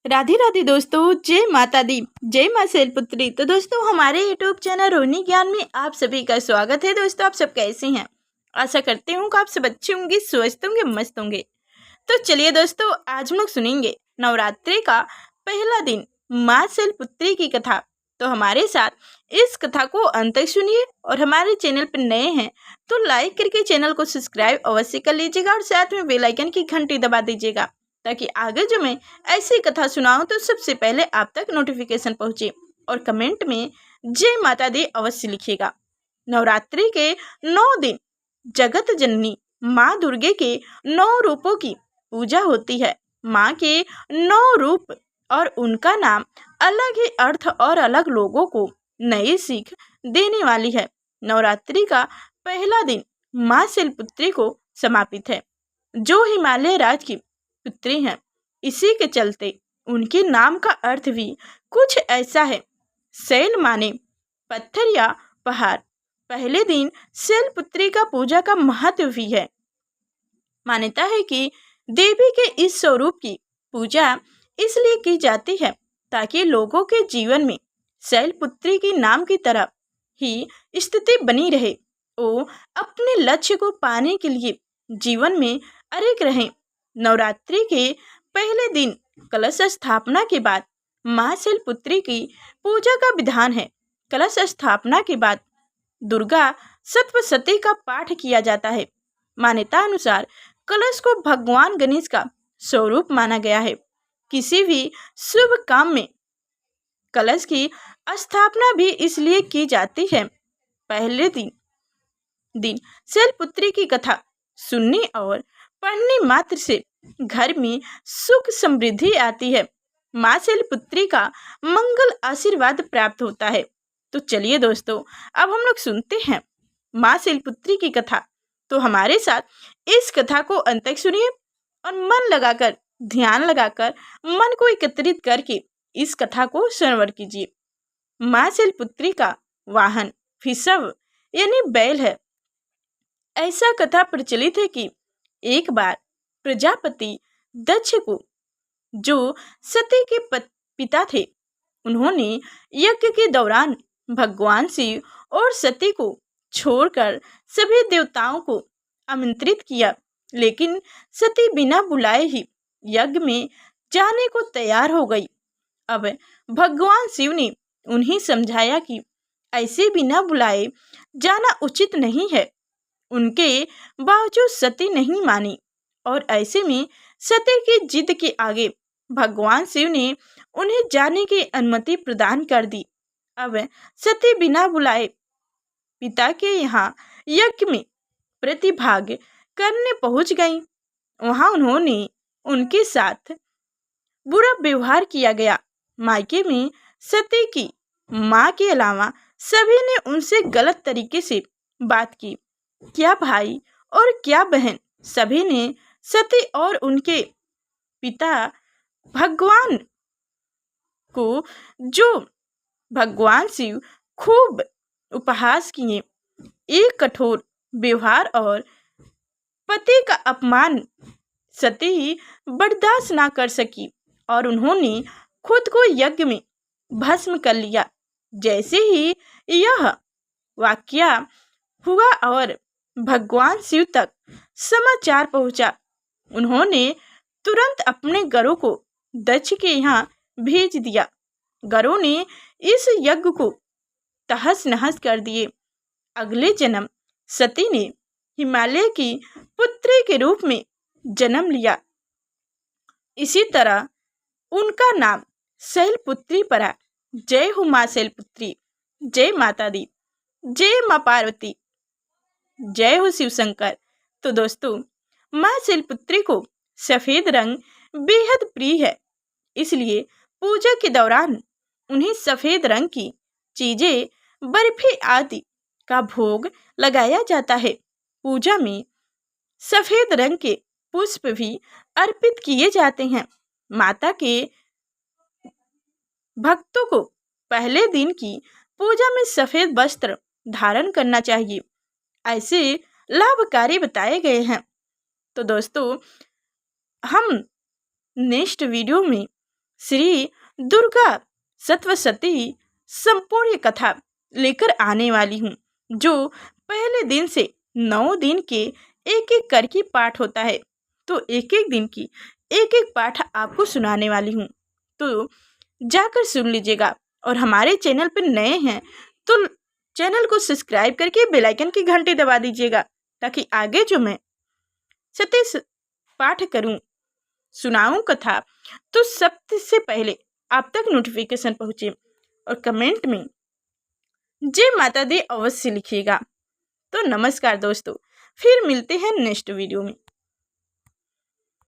राधे राधे दोस्तों, जय माता दी, जय माँ शैलपुत्री। तो दोस्तों, हमारे यूट्यूब चैनल रोहिणी ज्ञान में आप सभी का स्वागत है। दोस्तों, आप सब कैसे हैं? आशा करती हूँ कि आप सब अच्छे होंगे, स्वस्थ होंगे, मस्त होंगे। तो चलिए दोस्तों, आज हम लोग सुनेंगे नवरात्रि का पहला दिन माँ शैलपुत्री की कथा। तो हमारे साथ इस कथा को अंत तक सुनिए और हमारे चैनल पर नए हैं तो लाइक करके चैनल को सब्सक्राइब अवश्य कर लीजिएगा और साथ में बेल आइकन की घंटी दबा दीजिएगा ताकि आगे जो मैं ऐसी कथा सुनाऊं तो सबसे पहले आप तक नोटिफिकेशन पहुंचे। और कमेंट में जय माता दी अवश्य लिखिएगा। नवरात्रि के 9 दिन जगत जननी माँ दुर्गे के 9 रूपों की पूजा होती है। माँ के 9 रूप और उनका नाम अलग ही अर्थ और अलग लोगों को नई सीख देने वाली है। नवरात्रि का पहला दिन माँ शैलपुत्री को समर्पित है, जो हिमालय राज की पुत्री हैं। इसी के चलते उनके नाम का अर्थ भी कुछ ऐसा है। शैल माने पत्थर या पहाड़। पहले दिन शैलपुत्री का पूजा का महत्व भी है। मान्यता है कि देवी के इस स्वरूप की पूजा इसलिए की जाती है ताकि लोगों के जीवन में शैलपुत्री की नाम की तरह ही स्थिति बनी रहे। वो अपने लक्ष्य को पाने के लिए जीवन में अड़िग रहें। नवरात्रि के पहले दिन कलश स्थापना के बाद माँ शैलपुत्री की पूजा का विधान है। कलश स्थापना के बाद दुर्गा सप्तशती का पाठ किया जाता है। मान्यता अनुसार कलश को भगवान गणेश का स्वरूप माना गया है। किसी भी शुभ काम में कलश की स्थापना भी इसलिए की जाती है। पहले दिन शैलपुत्री की कथा सुनने और पढ़ने मात्र से घर में सुख समृद्धि आती है। माँ शैलपुत्री का मंगल आशीर्वाद प्राप्त होता है। तो चलिए दोस्तों, अब हम लोग सुनते हैं माँ शैलपुत्री की कथा। तो हमारे साथ इस कथा को अंत तक सुनिए और मन लगाकर, ध्यान लगाकर, मन को एकत्रित करके इस कथा को श्रवण कीजिए। माँ शैलपुत्री का वाहन फिसव यानी बैल है। ऐसा कथा प्रचलित है कि एक बार प्रजापति दक्ष को, जो सती के पिता थे, उन्होंने यज्ञ के दौरान भगवान शिव और सती को छोड़कर सभी देवताओं को आमंत्रित किया, लेकिन सती बिना बुलाए ही यज्ञ में जाने को तैयार हो गई। अब भगवान शिव ने उन्हें समझाया कि ऐसे बिना बुलाए जाना उचित नहीं है। उनके बावजूद सती नहीं मानी और ऐसे में सती की जिद के आगे भगवान शिव ने उन्हें जाने की अनुमति प्रदान कर दी। अब सती बिना बुलाए पिता के यहाँ यज्ञ में प्रतिभाग करने पहुंच गई। वहां उन्होंने उनके साथ बुरा व्यवहार किया गया। मायके में सती की माँ के अलावा सभी ने उनसे गलत तरीके से बात की। क्या भाई और क्या बहन, सभी ने सती और उनके पिता भगवान को, जो भगवान शिव, खूब उपहास किए। एक कठोर व्यवहार और पति का अपमान सती बर्दाश्त ना कर सकी और उन्होंने खुद को यज्ञ में भस्म कर लिया। जैसे ही यह वाकया हुआ और भगवान शिव तक समाचार पहुंचा, उन्होंने तुरंत अपने गरों को दक्ष के यहाँ भेज दिया। गरों ने इस यज्ञ को तहस नहस कर दिए। अगले जन्म सती ने हिमालय की पुत्री के रूप में जन्म लिया। इसी तरह उनका नाम शैलपुत्री पड़ा। जय हो माँ शैलपुत्री, जय माता दी, जय माँ पार्वती, जय हो शिव शंकर। तो दोस्तों, माँ शैलपुत्री को सफेद रंग बेहद प्रिय है, इसलिए पूजा के दौरान उन्हें सफेद रंग की चीजें, बर्फी आदि का भोग लगाया जाता है। पूजा में सफेद रंग के पुष्प भी अर्पित किए जाते हैं। माता के भक्तों को पहले दिन की पूजा में सफेद वस्त्र धारण करना चाहिए, ऐसे लाभकारी बताए गए हैं। तो दोस्तों, हम नेक्स्ट वीडियो में श्री दुर्गा सप्तशती संपूर्ण कथा लेकर आने वाली हूँ, जो पहले दिन से 9 दिन के एक एक करके पाठ होता है। तो एक एक दिन की एक एक पाठ आपको सुनाने वाली हूँ, तो जाकर सुन लीजिएगा। और हमारे चैनल पर नए हैं तो चैनल को सब्सक्राइब करके बेल आइकन की घंटी दबा दीजिएगा, ताकि आगे जो मैं सत्य पाठ करूं, सुनाऊं कथा, तो सबसे पहले आप तक नोटिफिकेशन पहुंचे। और कमेंट में जय माता दी अवश्य लिखिएगा। तो नमस्कार दोस्तों, फिर मिलते हैं नेक्स्ट वीडियो में।